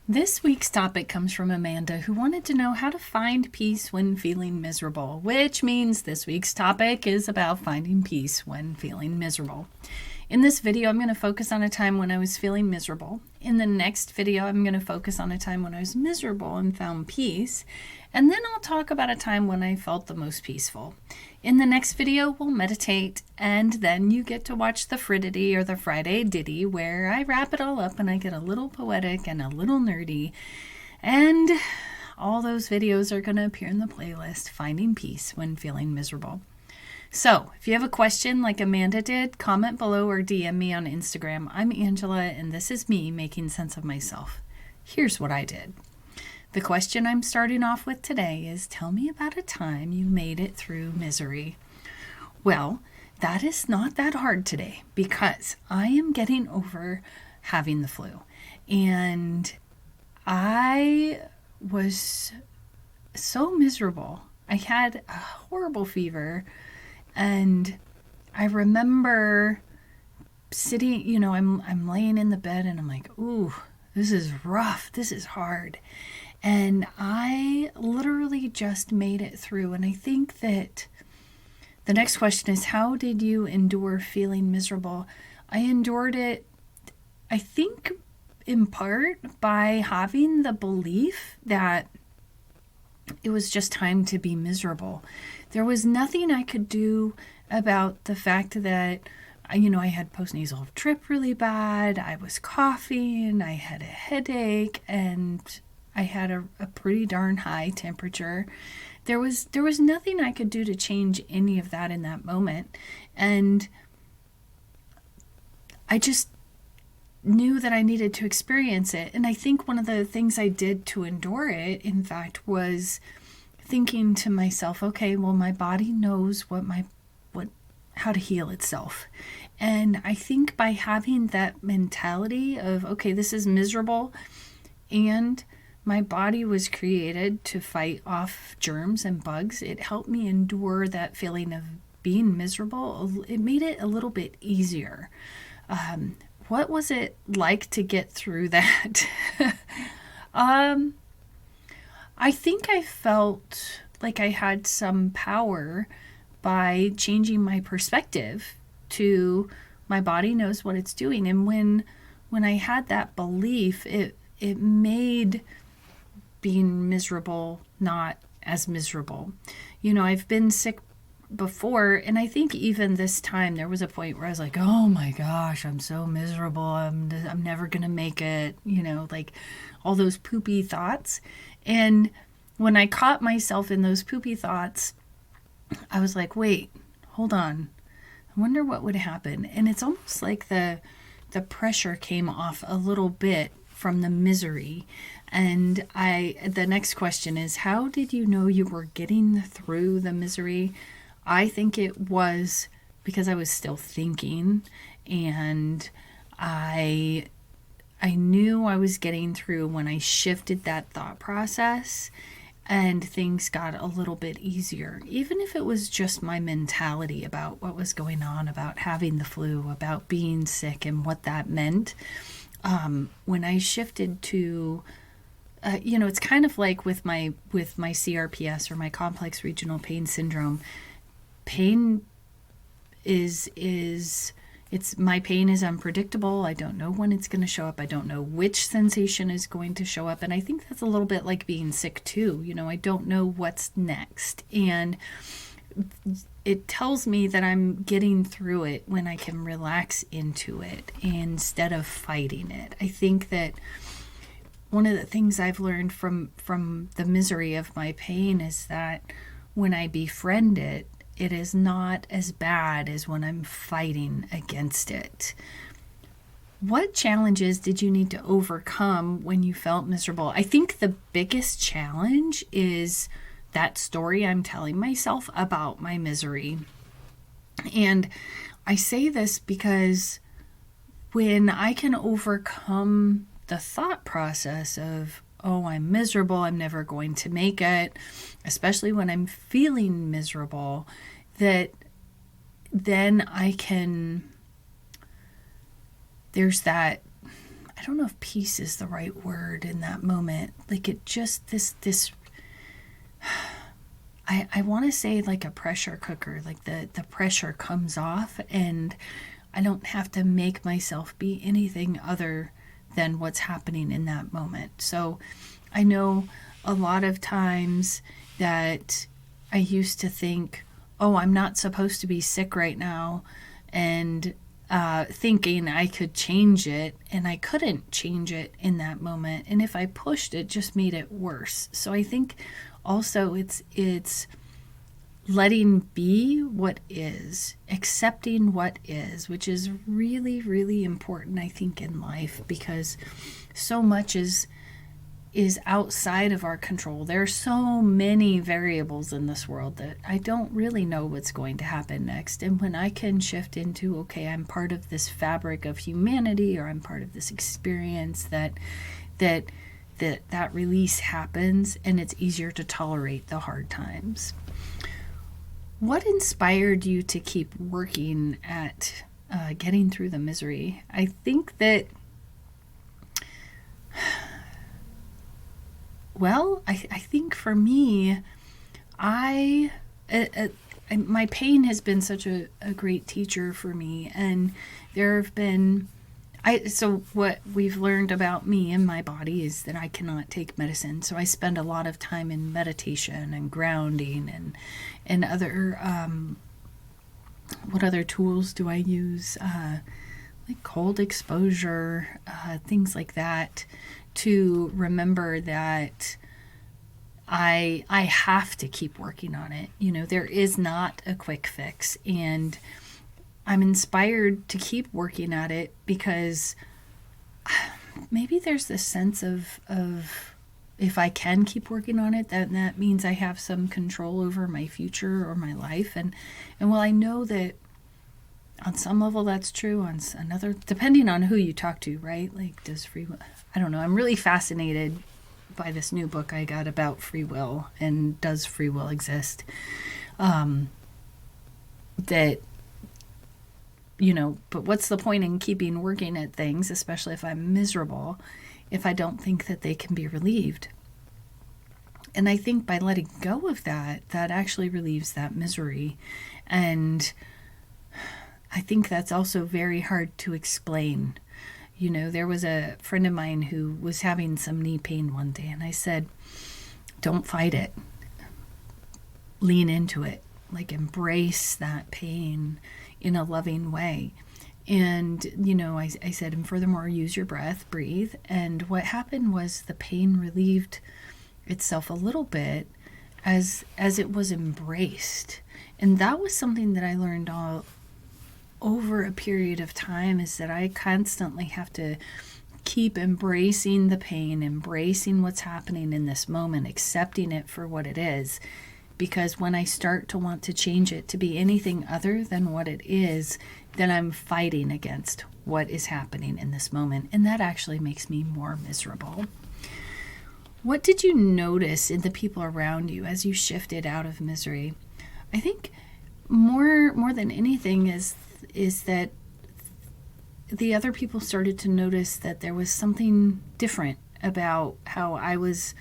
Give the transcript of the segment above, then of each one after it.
This week's topic comes from Amanda, who wanted to know how to find peace when feeling miserable, which means this week's topic is about finding peace when feeling miserable. In this video, I'm going to focus on a time when I was feeling miserable. In the next video, I'm going to focus on a time when I was miserable and found peace. And then I'll talk about a time when I felt the most peaceful. In the next video, we'll meditate, and then you get to watch the Fridity or the Friday Ditty, where I wrap it all up and I get a little poetic and a little nerdy. And all those videos are going to appear in the playlist, Finding Peace When Feeling Miserable. So, if you have a question like Amanda did, comment below or DM me on Instagram. I'm Angela, and this is me making sense of myself. Here's what I did. The question I'm starting off with today is, tell me about a time you made it through misery. Well, that is not that hard today because I am getting over having the flu. And I was so miserable. I had a horrible fever. And I remember sitting, I'm laying in the bed and I'm like, ooh, this is rough. This is hard. And I literally just made it through. And I think that the next question is, how did you endure feeling miserable? I endured it, I think, in part by having the belief that it was just time to be miserable. There was nothing I could do about the fact that, I had postnasal drip really bad. I was coughing. I had a headache, and I had a pretty darn high temperature. There was nothing I could do to change any of that in that moment. And I just knew that I needed to experience it. And I think one of the things I did to endure it, in fact, was thinking to myself, okay, well, my body knows how to heal itself. And I think by having that mentality of, okay, this is miserable, and my body was created to fight off germs and bugs, it helped me endure that feeling of being miserable. It made it a little bit easier. What was it like to get through that? I think I felt like I had some power by changing my perspective to my body knows what it's doing. And when I had that belief, it made being miserable not as miserable. I've been sick before, and I think even this time there was a point where I was like, oh my gosh, I'm so miserable, I'm never gonna make it, like all those poopy thoughts. And when I caught myself in those poopy thoughts, I was like, wait, hold on, I wonder what would happen. And it's almost like the pressure came off a little bit from the misery. And the next question is, how did you know you were getting through the misery? I think it was because I was still thinking, and I knew I was getting through when I shifted that thought process and things got a little bit easier. Even if it was just my mentality about what was going on, about having the flu, about being sick and what that meant. When I shifted to it's kind of like with my CRPS, or my complex regional pain syndrome. Pain my pain is unpredictable. I don't know when it's going to show up. I don't know which sensation is going to show up. And I think that's a little bit like being sick too. I don't know what's next. And it tells me that I'm getting through it when I can relax into it instead of fighting it. I think that one of the things I've learned from the misery of my pain is that when I befriend it, it is not as bad as when I'm fighting against it. What challenges did you need to overcome when you felt miserable? I think the biggest challenge is that story I'm telling myself about my misery. And I say this because when I can overcome the thought process of, oh, I'm miserable, I'm never going to make it, especially when I'm feeling miserable, that then I can, there's that, I don't know if peace is the right word in that moment. Like it just, this, I want to say like a pressure cooker, like the pressure comes off and I don't have to make myself be anything other than what's happening in that moment. So I know a lot of times that I used to think, oh, I'm not supposed to be sick right now, and thinking I could change it, and I couldn't change it in that moment. And if I pushed it, just made it worse. So I think also it's letting be what is, accepting what is, which is really, really important, I think, in life, because so much is outside of our control. There are so many variables in this world that I don't really know what's going to happen next. And when I can shift into, okay, I'm part of this fabric of humanity, or I'm part of this experience, that release happens, and it's easier to tolerate the hard times. What inspired you to keep working at getting through the misery? I think that, well, I think for me, my pain has been such a great teacher for me, and there have been, so what we've learned about me and my body is that I cannot take medicine. So I spend a lot of time in meditation and grounding and other, what other tools do I use? Like cold exposure, things like that, to remember that I have to keep working on it. You know, there is not a quick fix, and I'm inspired to keep working at it because maybe there's this sense of if I can keep working on it, then that means I have some control over my future or my life. And while I know that on some level that's true, on another, depending on who you talk to, right? Like, does free will, I don't know. I'm really fascinated by this new book I got about free will, and does free will exist? That, you know, but what's the point in keeping working at things, especially if I'm miserable, if I don't think that they can be relieved? And I think by letting go of that actually relieves that misery. And I think that's also very hard to explain. You know, there was a friend of mine who was having some knee pain one day, and I said, don't fight it. Lean into it. Like, embrace that pain in a loving way. And, you know, I said, and furthermore, use your breath, breathe. And what happened was the pain relieved itself a little bit as it was embraced. And that was something that I learned all over a period of time, is that I constantly have to keep embracing the pain, embracing what's happening in this moment, accepting it for what it is. Because when I start to want to change it to be anything other than what it is, then I'm fighting against what is happening in this moment. And that actually makes me more miserable. What did you notice in the people around you as you shifted out of misery? I think more than anything is that the other people started to notice that there was something different about how I was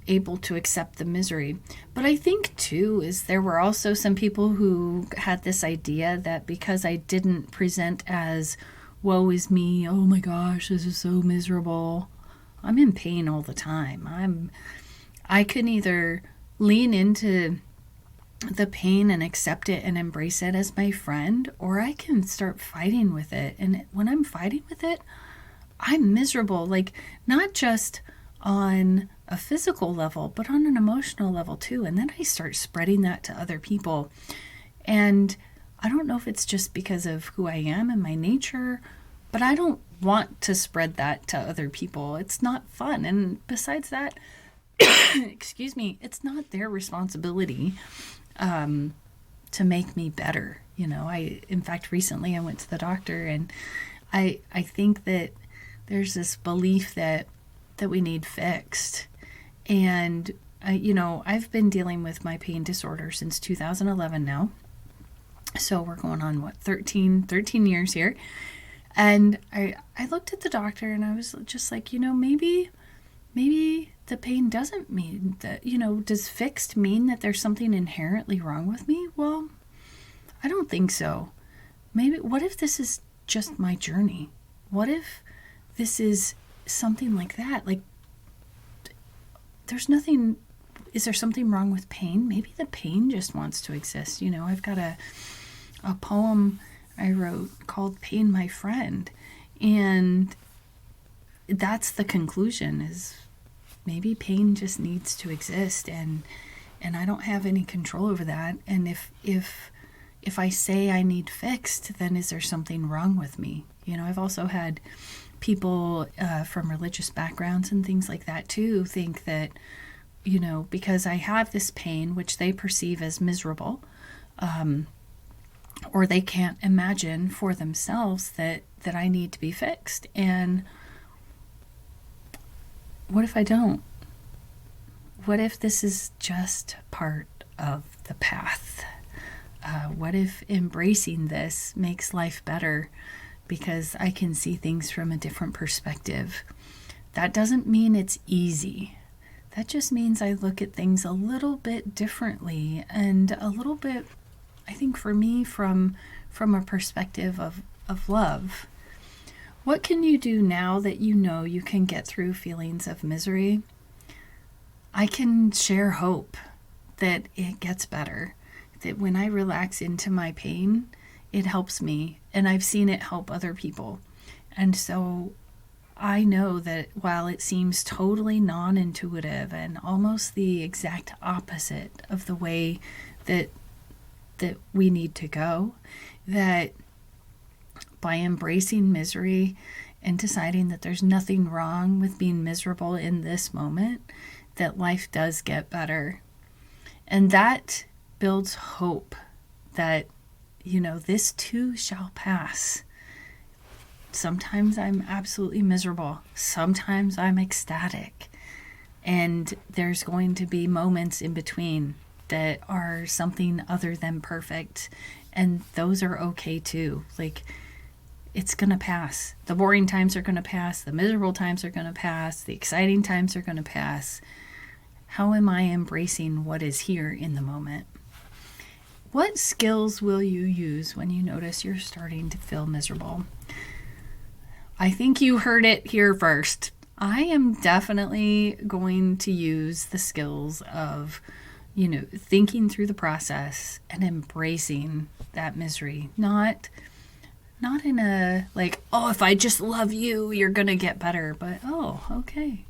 able to accept the misery. But I think too is there were also some people who had this idea that because I didn't present as woe is me, oh my gosh, this is so miserable, I'm in pain all the time, I can either lean into the pain and accept it and embrace it as my friend, or I can start fighting with it. And when I'm fighting with it, I'm miserable, like not just on a physical level, but on an emotional level too. And then I start spreading that to other people. And I don't know if it's just because of who I am and my nature, but I don't want to spread that to other people. It's not fun. And besides that, excuse me, it's not their responsibility to make me better. You know, in fact, recently I went to the doctor, and I think that there's this belief that we need fixed. And, you know, I've been dealing with my pain disorder since 2011 now. So we're going on, 13 years here. And I looked at the doctor and I was just like, maybe the pain doesn't mean that, does fixed mean that there's something inherently wrong with me? Well, I don't think so. Maybe, what if this is just my journey? What if this is something like that? Like, is there something wrong with pain? Maybe the pain just wants to exist. I've got a poem I wrote called Pain My Friend. And that's the conclusion, is maybe pain just needs to exist, and I don't have any control over that. And if I say I need fixed, then is there something wrong with me? I've also had people from religious backgrounds and things like that too think that, because I have this pain, which they perceive as miserable, or they can't imagine for themselves that I need to be fixed. And what if I don't? What if this is just part of the path? What if embracing this makes life better because I can see things from a different perspective? That doesn't mean it's easy. That just means I look at things a little bit differently, and a little bit, I think for me, from a perspective of love. What can you do now that you can get through feelings of misery? I can share hope that it gets better, that when I relax into my pain, it helps me, and I've seen it help other people. And so I know that while it seems totally non-intuitive and almost the exact opposite of the way that we need to go, that by embracing misery and deciding that there's nothing wrong with being miserable in this moment, that life does get better. And that builds hope that, this too shall pass. Sometimes I'm absolutely miserable. Sometimes I'm ecstatic. And there's going to be moments in between that are something other than perfect. And those are okay too. Like, it's going to pass. The boring times are going to pass. The miserable times are going to pass. The exciting times are going to pass. How am I embracing what is here in the moment? What skills will you use when you notice you're starting to feel miserable? I think you heard it here first. I am definitely going to use the skills of, thinking through the process and embracing that misery. Not in a like, oh, if I just love you, you're going to get better. But, oh, okay.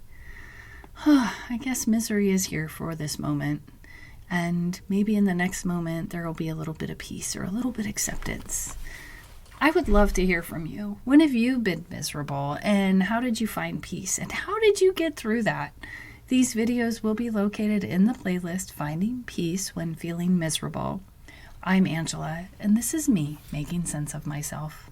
I guess misery is here for this moment. And maybe in the next moment, there will be a little bit of peace or a little bit of acceptance. I would love to hear from you. When have you been miserable, and how did you find peace, and how did you get through that? These videos will be located in the playlist Finding Peace When Feeling Miserable. I'm Angela, and this is me making sense of myself.